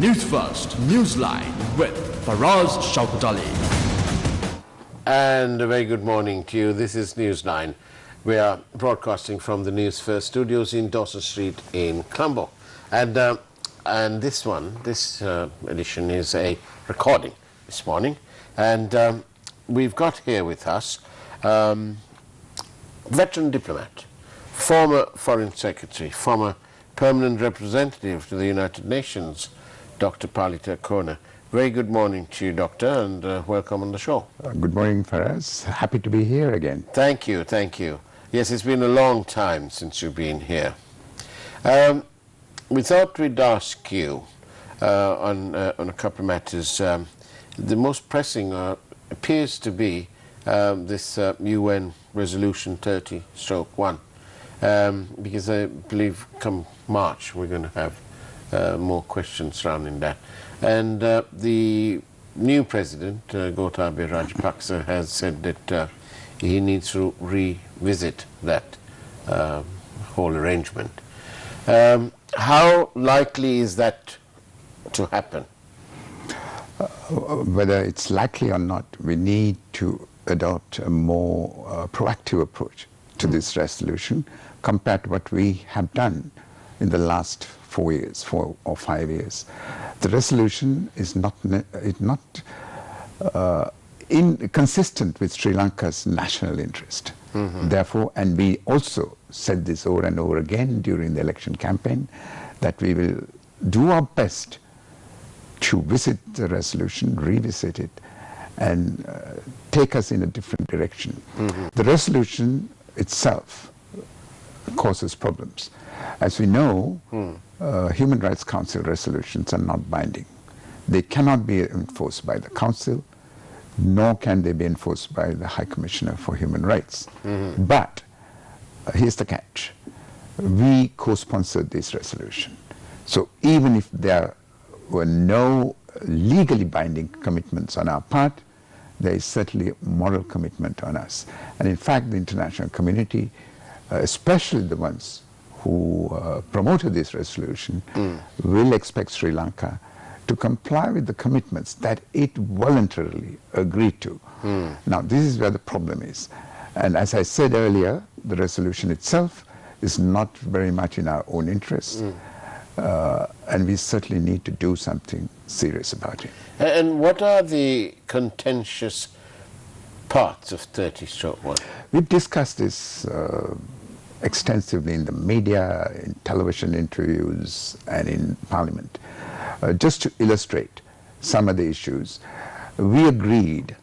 News First, Newsline with Faraz Shauketaly. And a very good morning to you. This is Newsline. We are broadcasting from the Newsfirst studios in Dawson Street in Colombo. And this edition is a recording this morning. And we've got here with us veteran diplomat, former Foreign Secretary, former Permanent Representative to the United Nations, Dr. Palita Kona. Very good morning to you, Doctor, and welcome on the show. Good morning, Faraz. Happy to be here again. Thank you, thank you. Yes, it's been a long time since you've been here. We thought we'd ask you on a couple of matters. The most pressing appears to be this UN Resolution 30/1, because I believe come March we're going to have more questions surrounding that. And the new president, Gotabaya Rajapaksa, has said that he needs to revisit that whole arrangement. How likely is that to happen? Whether it's likely or not, we need to adopt a more proactive approach to this resolution compared to what we have done in the last 4 or 5 years. The resolution is not inconsistent with Sri Lanka's national interest. Therefore, and we also said this over and over again during the election campaign, that we will do our best to visit the resolution, revisit it, and take us in a different direction. The resolution itself causes problems. As we know, Human Rights Council resolutions are not binding. They cannot be enforced by the Council, nor can they be enforced by the High Commissioner for Human Rights. But here's the catch. We co-sponsored this resolution. So even if there were no legally binding commitments on our part, there is certainly a moral commitment on us. And in fact, the international community, especially the ones who promoted this resolution, will expect Sri Lanka to comply with the commitments that it voluntarily agreed to. Now, this is where the problem is. And as I said earlier, the resolution itself is not very much in our own interest. And we certainly need to do something serious about it. And what are the contentious parts of 30/1? We've discussed this extensively in the media, in television interviews, and in Parliament. Just to illustrate some of the issues, we agreed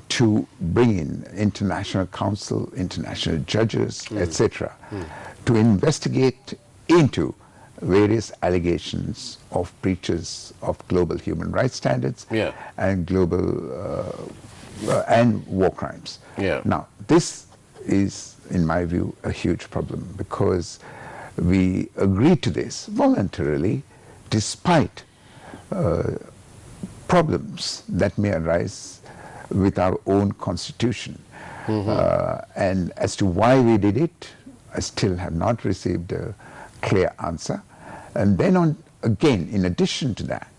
to bring in international council, international judges, etc., to investigate into various allegations of breaches of global human rights standards and global and war crimes. Now, this is, in my view, a huge problem, because we agreed to this voluntarily despite problems that may arise with our own constitution. And as to why we did it, I still have not received a clear answer. And then again, in addition to that,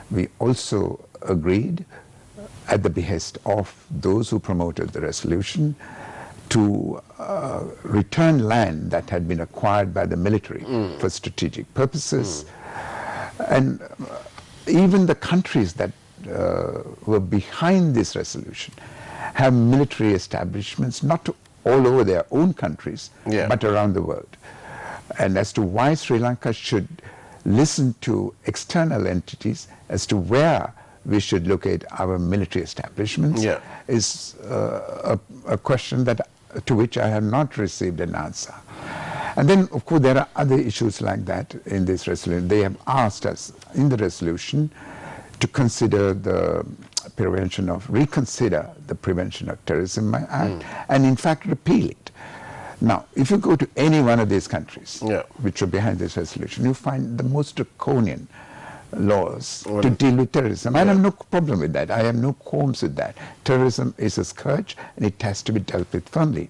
we also agreed, at the behest of those who promoted the resolution, to return land that had been acquired by the military for strategic purposes. And even the countries that were behind this resolution have military establishments, not all over their own countries, but around the world. And as to why Sri Lanka should listen to external entities as to where we should locate our military establishments is a question to which I have not received an answer. And then, of course, there are other issues like that in this resolution. They have asked us in the resolution to consider the reconsider the Prevention of Terrorism Act, and in fact repeal it. Now, if you go to any one of these countries which are behind this resolution, you find the most draconian laws to deal with terrorism. I have no problem with that. I have no qualms with that. Terrorism is a scourge and it has to be dealt with firmly.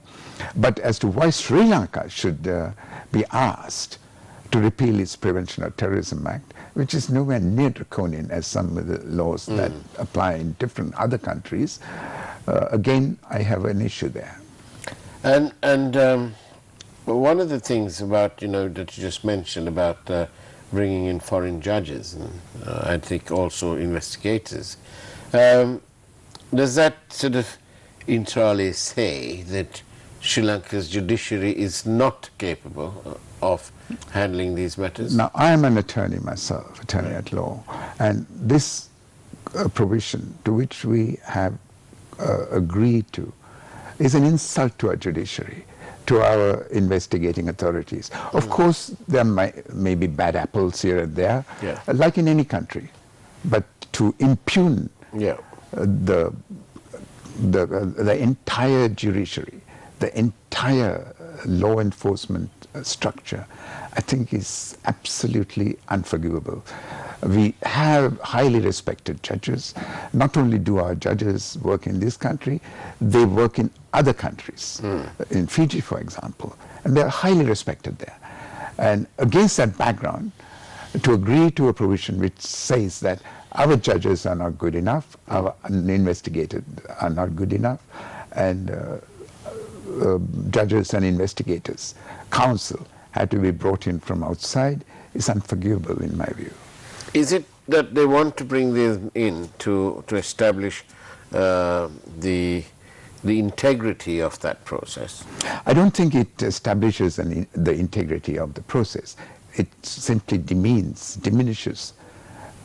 But as to why Sri Lanka should be asked to repeal its Prevention of Terrorism Act, which is nowhere near draconian as some of the laws that apply in different other countries. Again, I have an issue there. And one of the things about, that you just mentioned about bringing in foreign judges and I think also investigators, does that sort of inter alia say that Sri Lanka's judiciary is not capable of handling these matters? Now, I am an attorney myself, attorney at law, and this provision to which we have agreed to is an insult to our judiciary, to our investigating authorities. Of course, there may be bad apples here and there, like in any country, but to impugn the entire judiciary, the entire law enforcement structure, I think is absolutely unforgivable. We have highly respected judges. Not only do our judges work in this country, they work in other countries, in Fiji, for example, and they are highly respected there. And against that background, to agree to a provision which says that our judges are not good enough, our investigators are not good enough, and judges and investigators, counsel, had to be brought in from outside, is unforgivable in my view. Is it that they want to bring them in to establish the integrity of that process? I don't think it establishes the integrity of the process. It simply diminishes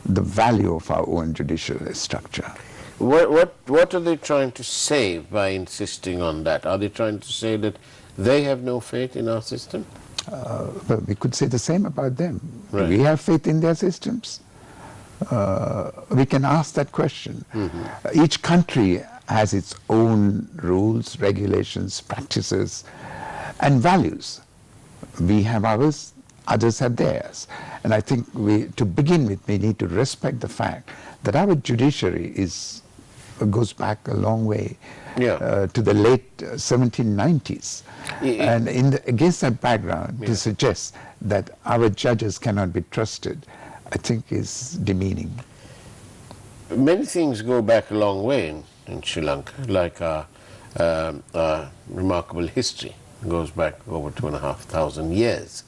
the value of our own judicial structure. What are they trying to say by insisting on that? Are they trying to say that they have no faith in our system? Well, we could say the same about them. Right. We have faith in their systems. We can ask that question. Each country has its own rules, regulations, practices, and values. We have ours, others have theirs. And I think to begin with, we need to respect the fact that our judiciary goes back a long way to the late 1790s. And against that background, to suggest that our judges cannot be trusted, I think is demeaning. Many things go back a long way in Sri Lanka, like our remarkable history. It goes back over 2,500 years.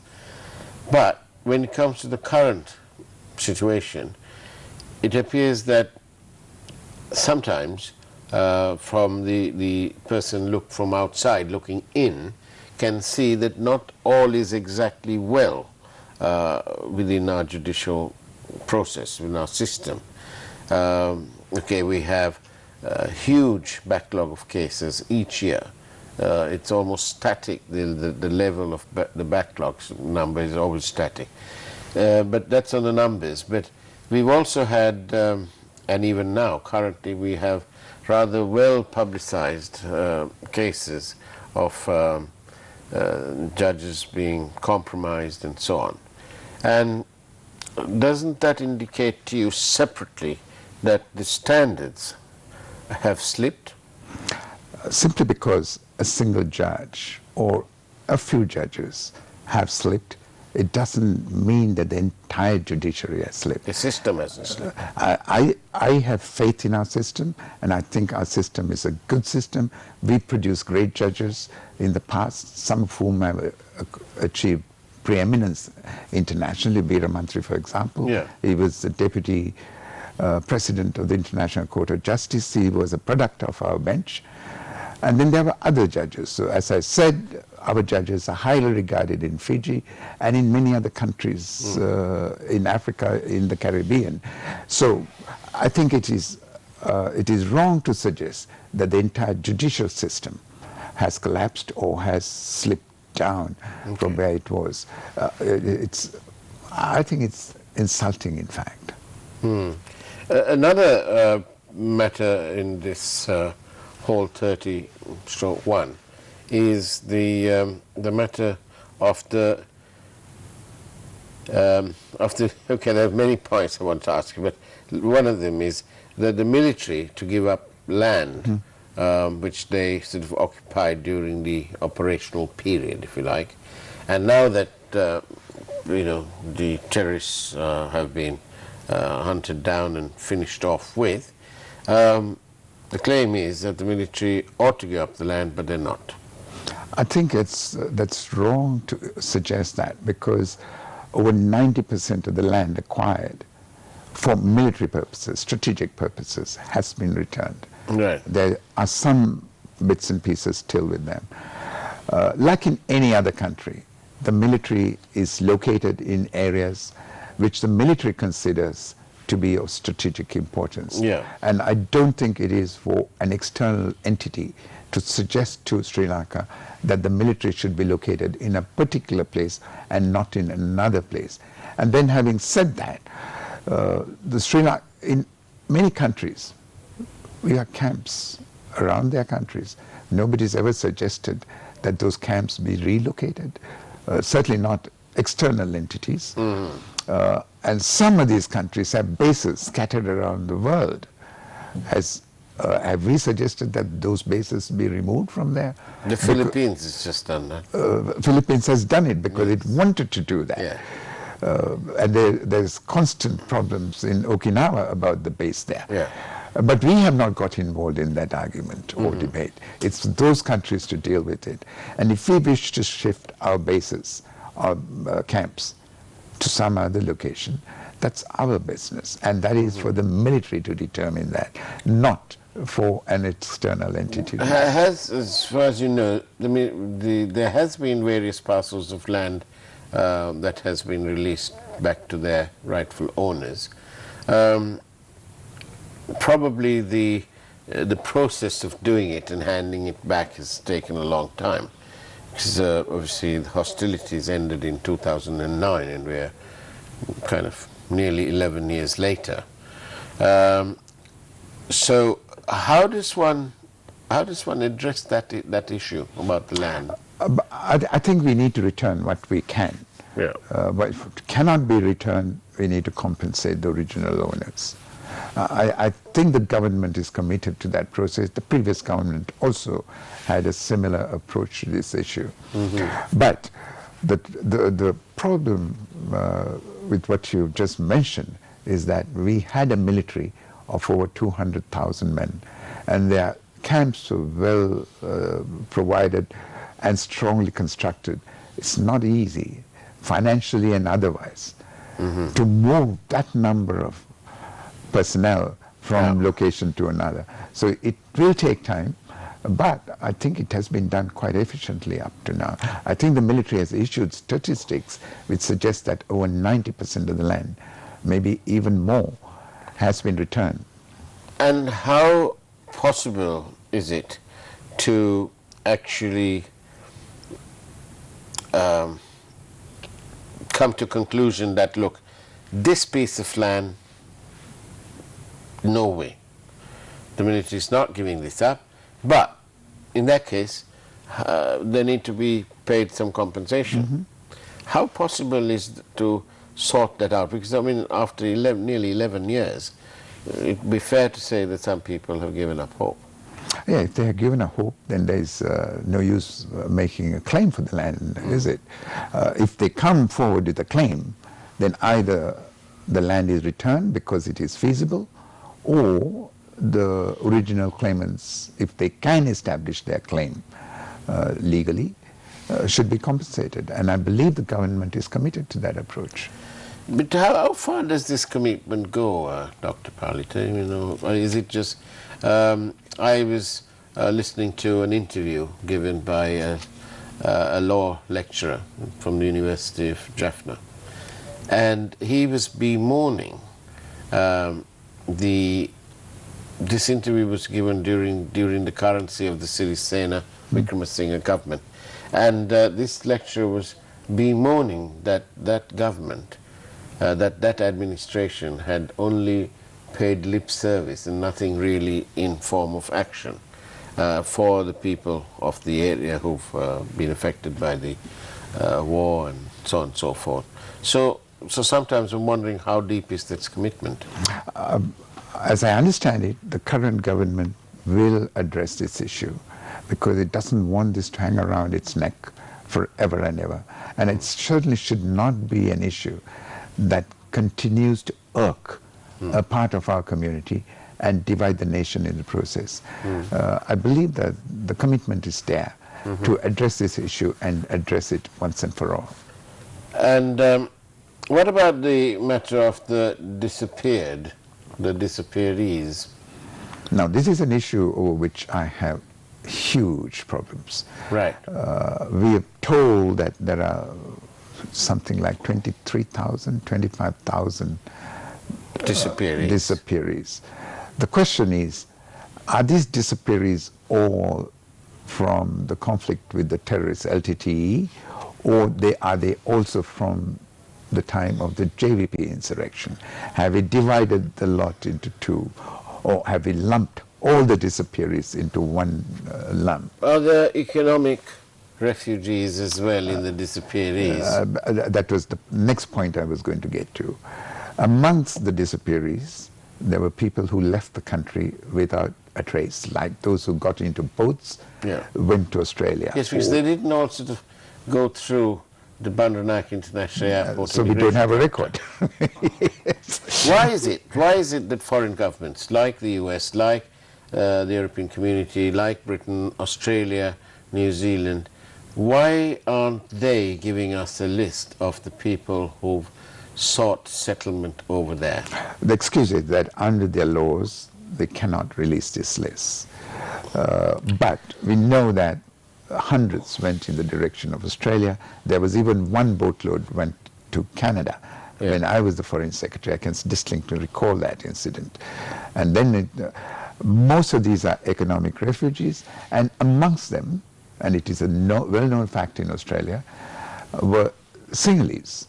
But when it comes to the current situation, it appears that sometimes from the person from outside looking in can see that not all is exactly well within our judicial process, within our system. Okay, we have a huge backlog of cases each year. It's almost static. The level of the backlogs number is always static. But that's on the numbers. But we've also had, and even now, currently, we have rather well publicized cases of judges being compromised and so on. And doesn't that indicate to you separately that the standards have slipped? Simply because a single judge or a few judges have slipped, it doesn't mean that the entire judiciary has slipped. The system hasn't slipped. I have faith in our system, and I think our system is a good system. We produce great judges in the past, some of whom have achieved preeminence internationally. Veera Mantri, for example, he was the deputy president of the International Court of Justice. He was a product of our bench. And then there were other judges. So as I said, our judges are highly regarded in Fiji and in many other countries in Africa, in the Caribbean. So I think it is wrong to suggest that the entire judicial system has collapsed or has slipped down from where it was. I think it's insulting, in fact. Another matter in this whole 30/1 is the matter of the okay, there are many points I want to ask you, but one of them is that the military to give up land which they sort of occupied during the operational period, if you like, and now that the terrorists have been hunted down and finished off with. The claim is that the military ought to give up the land, but they're not. I think that's wrong to suggest that, because over 90% of the land acquired for military purposes, strategic purposes, has been returned. Right. There are some bits and pieces still with them. Like in any other country, the military is located in areas which the military considers to be of strategic importance. Yeah. And I don't think it is for an external entity to suggest to Sri Lanka that the military should be located in a particular place and not in another place. And then, having said that, the Sri Lanka, in many countries, we have camps around their countries. Nobody's ever suggested that those camps be relocated, certainly not external entities. And some of these countries have bases scattered around the world. Have we suggested that those bases be removed from there? The Philippines has just done that. Philippines has done it because it wanted to do that. Yeah. And there's constant problems in Okinawa about the base there. Yeah. But we have not got involved in that argument or debate. It's those countries to deal with it. And if we wish to shift our bases, our camps, to some other location, that's our business. And that is for the military to determine that, not for an external entity. As far as you know, there has been various parcels of land that has been released back to their rightful owners. Probably the process of doing it and handing it back has taken a long time, because obviously the hostilities ended in 2009 and we're kind of nearly 11 years later. So how does one address that issue about the land? I think we need to return what we can. Yeah. But if it cannot be returned, we need to compensate the original owners. I think the government is committed to that process. The previous government also had a similar approach to this issue. But the problem with what you just mentioned is that we had a military of over 200,000 men, and their camps were well provided and strongly constructed. It's not easy, financially and otherwise, to move that number of personnel from location to another. So it will take time, but I think it has been done quite efficiently up to now. I think the military has issued statistics which suggest that over 90% of the land, maybe even more, has been returned. And how possible is it to actually come to conclusion that, look, this piece of land, no way, the military is not giving this up, but in that case they need to be paid some compensation. How possible is to sort that out? Because I mean, after nearly 11 years, it'd be fair to say that some people have given up hope. Yeah, if they have given up hope, then there's no use making a claim for the land, is it? If they come forward with a claim, then either the land is returned because it is feasible, or the original claimants, if they can establish their claim legally, should be compensated. And I believe the government is committed to that approach. But how far does this commitment go, Dr. Palita? You know, is it just... I was listening to an interview given by a law lecturer from the University of Jaffna, and he was bemoaning this interview was given during the currency of the Sirisena Wickremesinghe government, and this lecturer was bemoaning that government, that administration had only paid lip service and nothing really in form of action for the people of the area who've been affected by the war and so on and so forth. So sometimes I'm wondering, how deep is this commitment? As I understand it, the current government will address this issue because it doesn't want this to hang around its neck forever and ever. And it certainly should not be an issue that continues to irk a part of our community and divide the nation in the process. I believe that the commitment is there to address this issue and address it once and for all. And what about the matter of the disappeared, the disappearees? Now, this is an issue over which I have huge problems. Right. We are told that there are something like 23,000, 25,000 disappearees. The question is, are these disappearees all from the conflict with the terrorists LTTE, or are they also from the time of the JVP insurrection? Have we divided the lot into two, or have we lumped all the disappearees into one lump? Are there economic refugees as well in the disappearees? That was the next point I was going to get to. Amongst the disappearees, there were people who left the country without a trace, like those who got into boats, went to Australia. Yes, because they didn't all sort of go through the Bandaranaike International Airport. So we don't have a record. Yes. Why is it? Why is it that foreign governments like the US, like the European Community, like Britain, Australia, New Zealand, why aren't they giving us a list of the people who've sought settlement over there? The excuse is that under their laws, they cannot release this list. But we know that hundreds went in the direction of Australia. There was even one boatload went to Canada. When I was the Foreign Secretary, I can distinctly recall that incident. And then most of these are economic refugees, and amongst them, and it is a well-known fact in Australia, were Sinhalese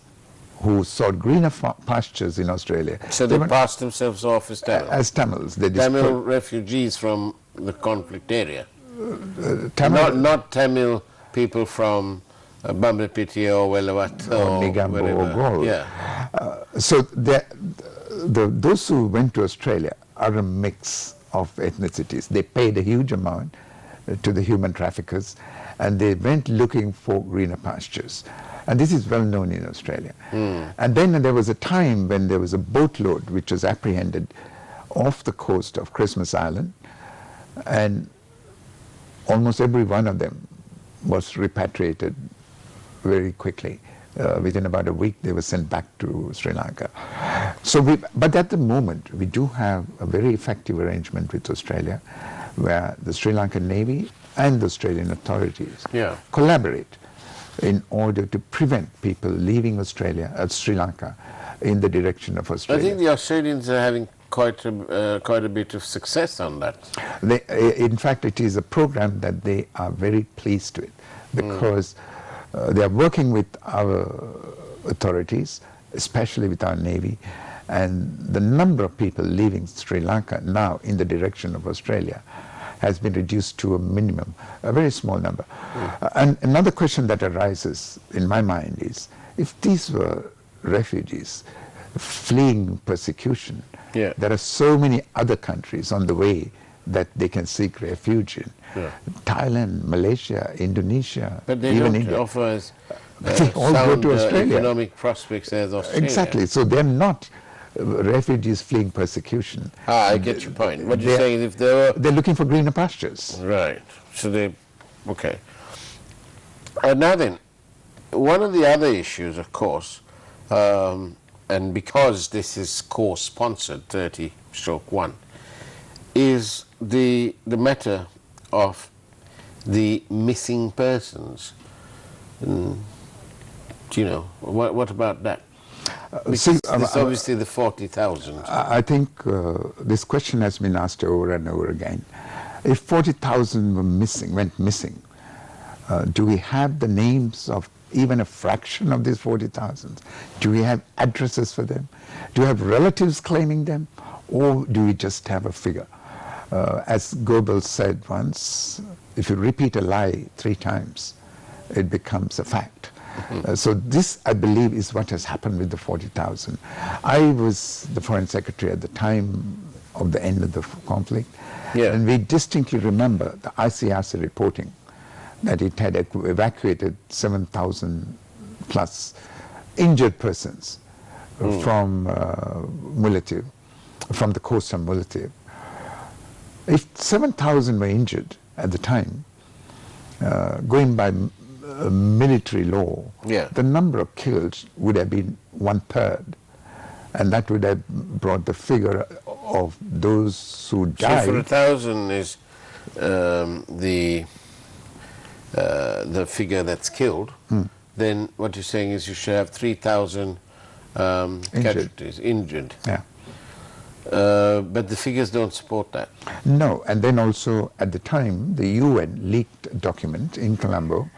who sought greener pastures in Australia. So they passed themselves off as Tamils? As Tamils. Tamil refugees from the conflict area? Not Tamil people from Bambalapitiya or Welawat or Nigambo or Gaul. Yeah. So those who went to Australia are a mix of ethnicities. They paid a huge amount to the human traffickers, and they went looking for greener pastures. And this is well known in Australia. And then there was a time when there was a boatload which was apprehended off the coast of Christmas Island, and almost every one of them was repatriated very quickly. Within about a week, they were sent back to Sri Lanka. But at the moment, we do have a very effective arrangement with Australia, where the Sri Lankan Navy and the Australian authorities collaborate in order to prevent people leaving Sri Lanka, in the direction of Australia. I think the Australians are having quite a bit of success on that. In fact, it is a program that they are very pleased with, because they are working with our authorities, especially with our Navy, and the number of people leaving Sri Lanka now in the direction of Australia has been reduced to a minimum, a very small number. And another question that arises in my mind is, if these were refugees fleeing persecution, there are so many other countries on the way that they can seek refuge in. Thailand, Malaysia, Indonesia, but they even don't India. offer as They all go to Australia. economic prospects as Australia. Exactly. So they're not refugees fleeing persecution. I get your point. What you're saying is if they were... They're looking for greener pastures. Right. So they... Okay. Now then, one of the other issues, of course, and because this is co-sponsored, 30/1, is the matter of the missing persons. Do you know, what about that? There's obviously the 40,000. I think this question has been asked over and over again. If 40,000 went missing, do we have the names of even a fraction of these 40,000? Do we have addresses for them? Do we have relatives claiming them? Or do we just have a figure? As Goebbels said once, if you repeat a lie 3 times, it becomes a fact. So this, I believe, is what has happened with the 40,000. I was the Foreign Secretary at the time of the end of the conflict, and we distinctly remember the ICRC reporting that it had evacuated 7,000 plus injured persons from Mulatiw, from the coast of Mulatiw. If 7,000 were injured at the time, going by military law, the number of killed would have been 1/3. And that would have brought the figure of those who died. So for 1,000 is the figure that's killed, then what you're saying is you should have 3,000 casualties, injured. Yeah. But the figures don't support that. No, and then also at the time, the UN leaked a document in Colombo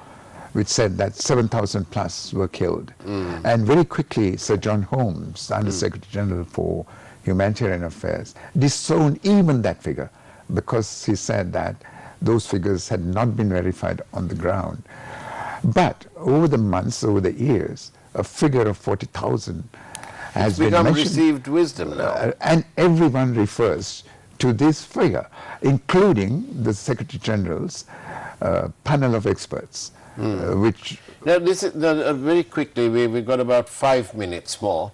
which said that 7,000 plus were killed. And very quickly, Sir John Holmes, Under Secretary General for Humanitarian Affairs, disowned even that figure because he said that those figures had not been verified on the ground. But over the months, over the years, a figure of 40,000 has been mentioned. Received wisdom now. And everyone refers to this figure, including the Secretary General's panel of experts, which... Now, this is, very quickly, we've got about 5 minutes more.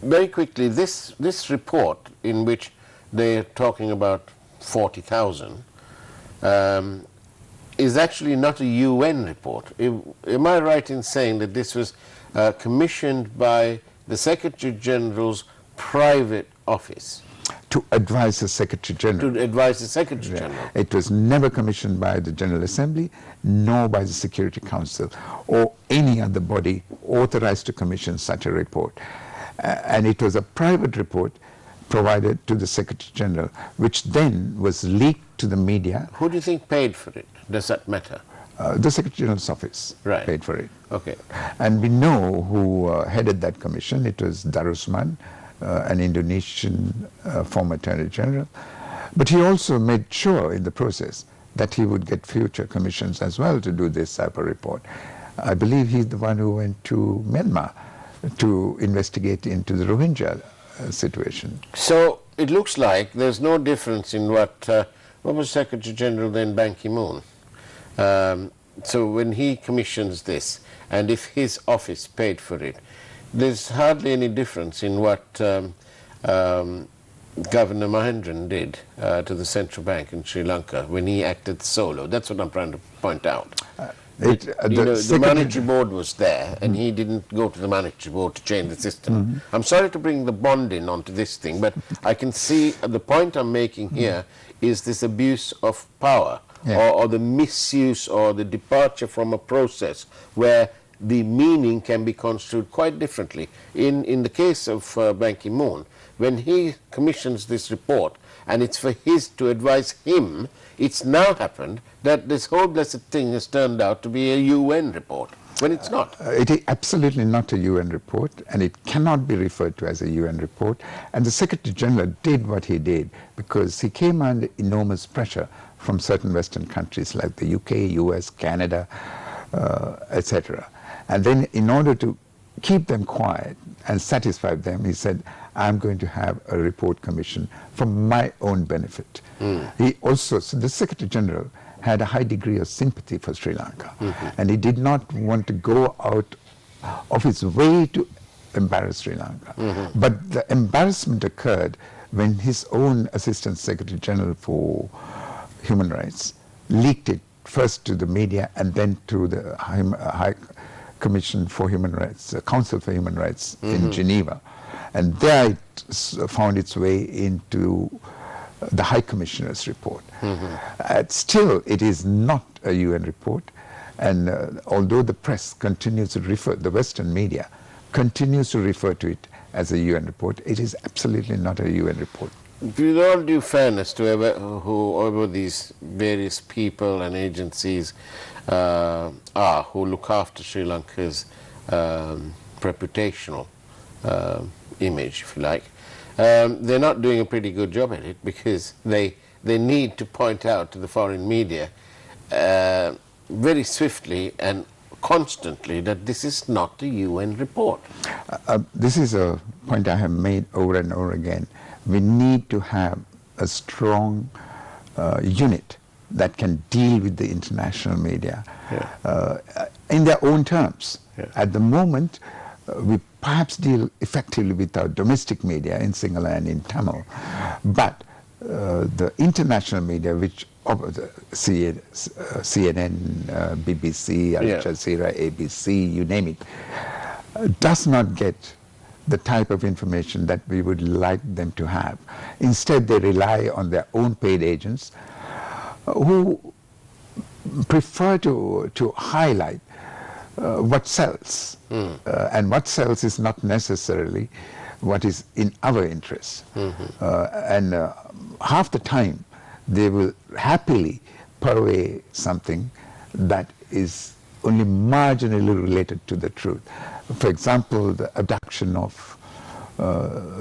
Very quickly, this report in which they're talking about 40,000 is actually not a UN report. Am I right in saying that this was commissioned by the Secretary General's private office? To advise the Secretary General. To advise the Secretary General. It was never commissioned by the General Assembly, nor by the Security Council, or any other body authorized to commission such a report. And it was a private report provided to the Secretary General, which then was leaked to the media. Who do you think paid for it? Does that matter? The Secretary General's office paid for it. Okay. And we know who headed that commission. It was Darusman, an Indonesian former Attorney General. But he also made sure in the process that he would get future commissions as well to do this type of report. I believe he's the one who went to Myanmar to investigate into the Rohingya situation. So it looks like there's no difference in what was Secretary General then, Ban Ki-moon? So when he commissions this, and if his office paid for it, there's hardly any difference in what Governor Mahendran did to the central bank in Sri Lanka when he acted solo. That's what I'm trying to point out. The monetary board was there, and he didn't go to the monetary board to change the system. I'm sorry to bring the bond in onto this thing, but I can see the point I'm making here is this abuse of power, or the misuse or the departure from a process where the meaning can be construed quite differently. In the case of Ban Ki-moon, when he commissions this report, and it's for to advise him, it's now happened that this whole blessed thing has turned out to be a UN report, when it's not. It is absolutely not a UN report, and it cannot be referred to as a UN report. And the Secretary General did what he did because he came under enormous pressure from certain Western countries like the UK, US, Canada, etc. And then in order to keep them quiet and satisfy them, he said, I'm going to have a report commission for my own benefit. He also, so the Secretary General had a high degree of sympathy for Sri Lanka, and he did not want to go out of his way to embarrass Sri Lanka. But the embarrassment occurred when his own Assistant Secretary General for Human Rights leaked it first to the media and then to the High Commission for Human Rights, Council for Human Rights in Geneva. And there it found its way into the High Commissioner's report. Still, it is not a UN report, and although the press continues to refer, the Western media continues to refer to it as a UN report, it is absolutely not a UN report. With all due fairness to whoever these various people and agencies are who look after Sri Lanka's reputational image, if you like, they're not doing a pretty good job at it, because they need to point out to the foreign media very swiftly and constantly that this is not a UN report. This is a point I have made over and over again. We need to have a strong unit that can deal with the international media in their own terms. At the moment, we perhaps deal effectively with our domestic media in Sinhala and in Tamil, but the international media, which CNN, BBC, Al Jazeera, ABC, you name it, does not get the type of information that we would like them to have. Instead, they rely on their own paid agents who prefer to highlight what sells. And what sells is not necessarily what is in our interest. And half the time, they will happily purvey something that is only marginally related to the truth. For example, the abduction of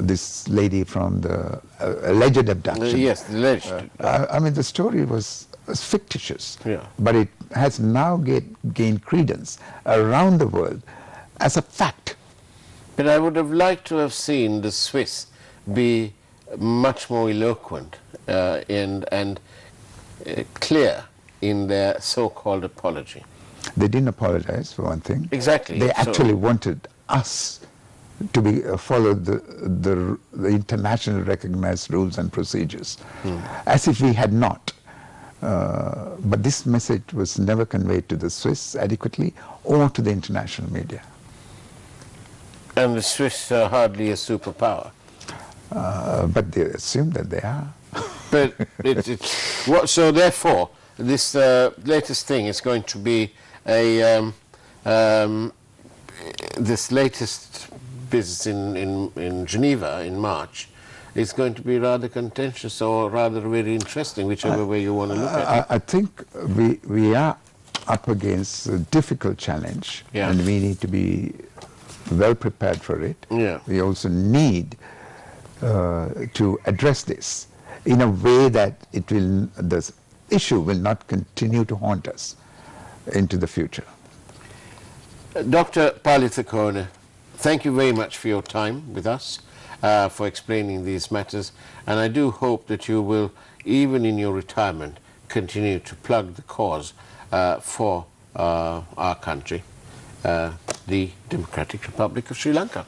this lady from the alleged abduction. Yes, alleged. I mean, the story was fictitious, but it has now gained credence around the world as a fact. But I would have liked to have seen the Swiss be much more eloquent and clear in their so-called apology. They didn't apologize, for one thing. Exactly. They actually wanted us to be follow the international recognized rules and procedures, as if we had not. But this message was never conveyed to the Swiss adequately or to the international media. And the Swiss are hardly a superpower. But they assume that they are. But so therefore, this latest thing is going to be this latest business in Geneva in March is going to be rather contentious or rather very interesting, whichever way you want to look at it. I think we are up against a difficult challenge, and we need to be well prepared for it. We also need to address this in a way that the issue will not continue to haunt us into the future. Dr. Palitha Kohana, thank you very much for your time with us, for explaining these matters, and I do hope that you will, even in your retirement, continue to plug the cause for our country, the Democratic Republic of Sri Lanka.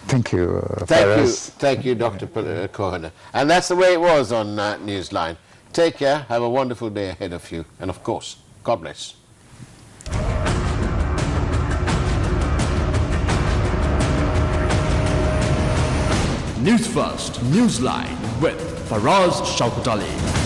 Thank you, Thank you, Dr. Kohana. And that's the way it was on Newsline. Take care, have a wonderful day ahead of you, and of course, God bless. News First, Newsline with Faraz Shauketaly.